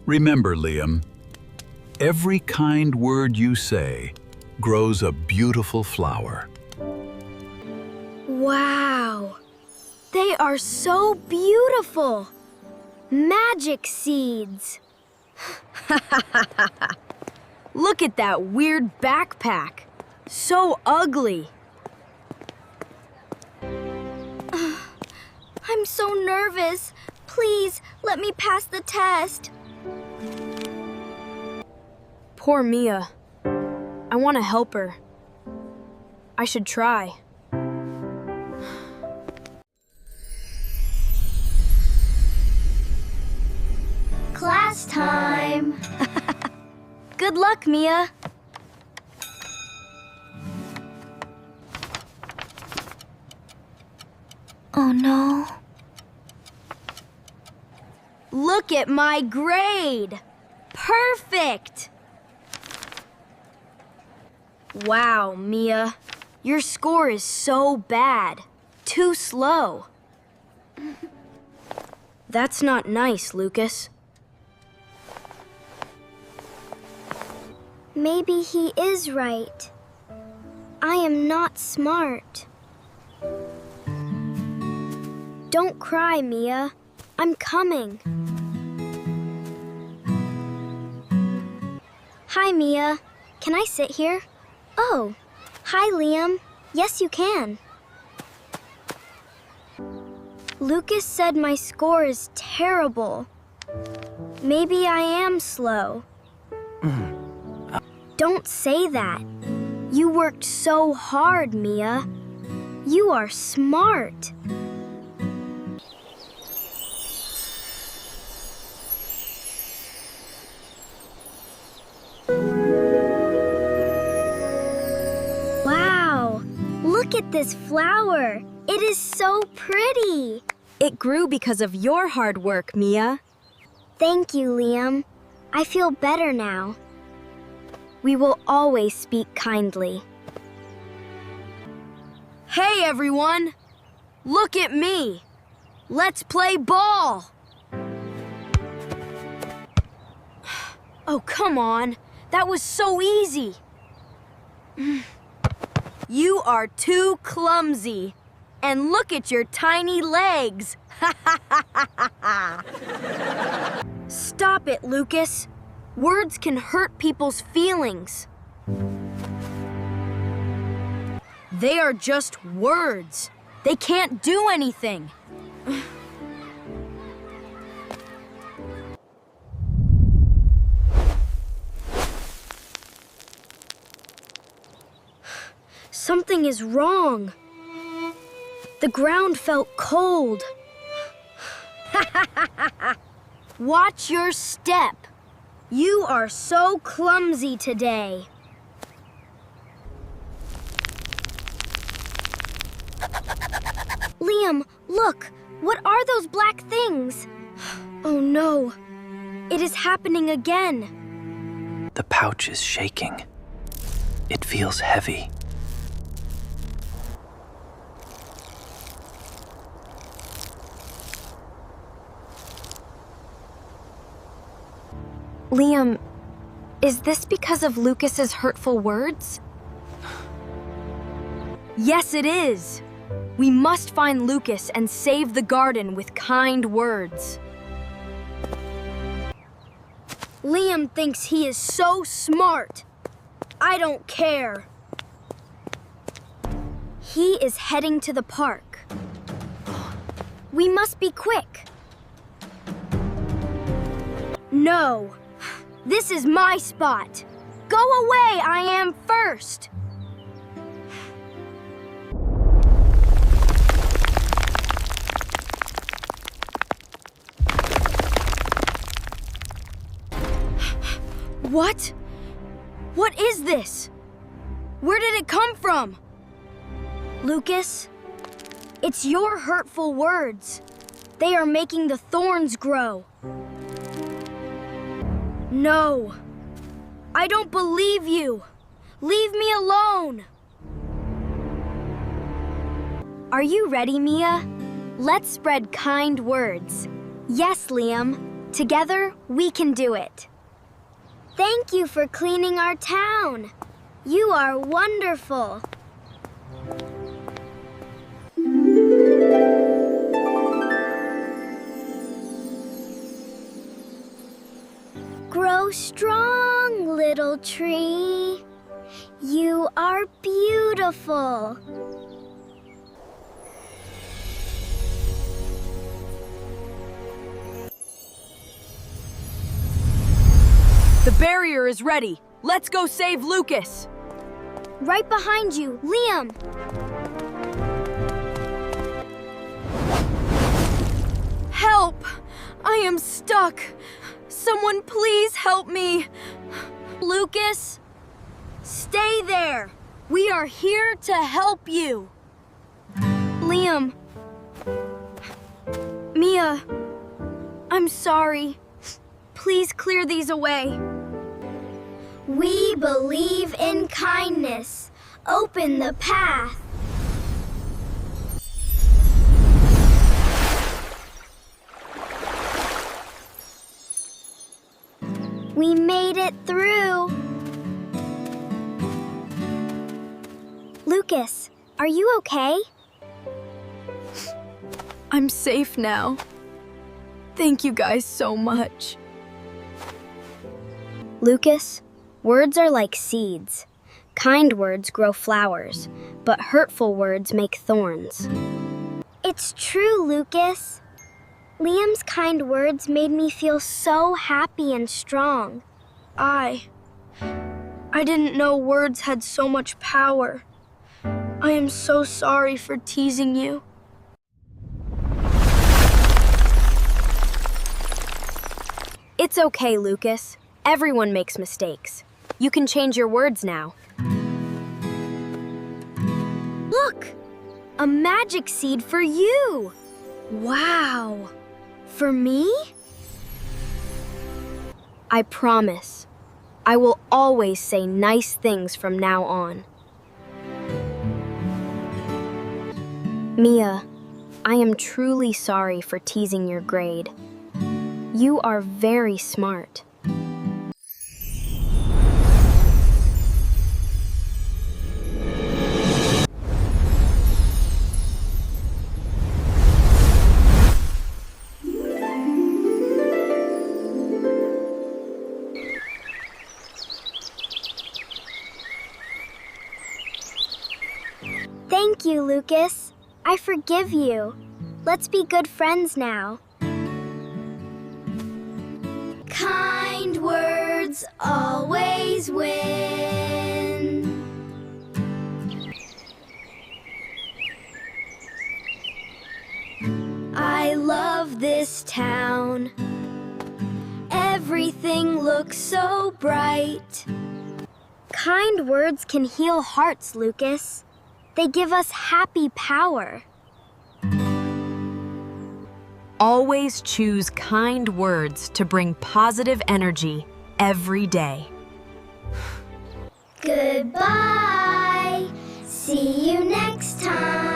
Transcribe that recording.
Remember, Liam, every kind word you say grows a beautiful flower. Wow! They are so beautiful! Magic seeds! Look at that weird backpack. So ugly. I'm so nervous. Please, let me pass the test. Poor Mia. I want to help her. I should try. Class time! Good luck, Mia. Oh no. Look at my grade! Perfect! Wow, Mia. Your score is so bad. Too slow. That's not nice, Lucas. Maybe he is right. I am not smart. Don't cry, Mia. I'm coming. Hi, Mia. Can I sit here? Oh, hi, Liam. Yes, you can. Lucas said my score is terrible. Maybe I am slow. Don't say that. You worked so hard, Mia. You are smart. Wow, look at this flower. It is so pretty. It grew because of your hard work, Mia. Thank you, Liam. I feel better now. We will always speak kindly. Hey, everyone! Look at me! Let's play ball! Oh, come on. That was so easy. You are too clumsy. And look at your tiny legs. Stop it, Lucas. Words can hurt people's feelings. They are just words. They can't do anything. Something is wrong. The ground felt cold. Watch your step. You are so clumsy today. Liam, look. What are those black things? Oh no. It is happening again. The pouch is shaking. It feels heavy. Liam, is this because of Lucas's hurtful words? Yes, it is. We must find Lucas and save the garden with kind words. Liam thinks he is so smart. I don't care. He is heading to the park. We must be quick. No. This is my spot. Go away, I am first. What? What is this? Where did it come from? Lucas, it's your hurtful words. They are making the thorns grow. No, I don't believe you. Leave me alone. Are you ready, Mia? Let's spread kind words. Yes, Liam. Together, we can do it. Thank you for cleaning our town. You are wonderful. Grow strong, little tree. You are beautiful. The barrier is ready. Let's go save Lucas. Right behind you, Liam. Help! I am stuck. Someone please help me. Lucas, stay there. We are here to help you. Liam. Mia, I'm sorry. Please clear these away. We believe in kindness. Open the path. We made it through. Lucas, are you okay? I'm safe now. Thank you guys so much. Lucas, words are like seeds. Kind words grow flowers, but hurtful words make thorns. It's true, Lucas. Liam's kind words made me feel so happy and strong. I didn't know words had so much power. I am so sorry for teasing you. It's okay, Lucas. Everyone makes mistakes. You can change your words now. Look! A magic seed for you! Wow! For me? I promise. I will always say nice things from now on. Mia, I am truly sorry for teasing your grade. You are very smart. Thank you, Lucas. I forgive you. Let's be good friends now. Kind words always win. I love this town. Everything looks so bright. Kind words can heal hearts, Lucas. They give us happy power. Always choose kind words to bring positive energy every day. Goodbye. See you next time.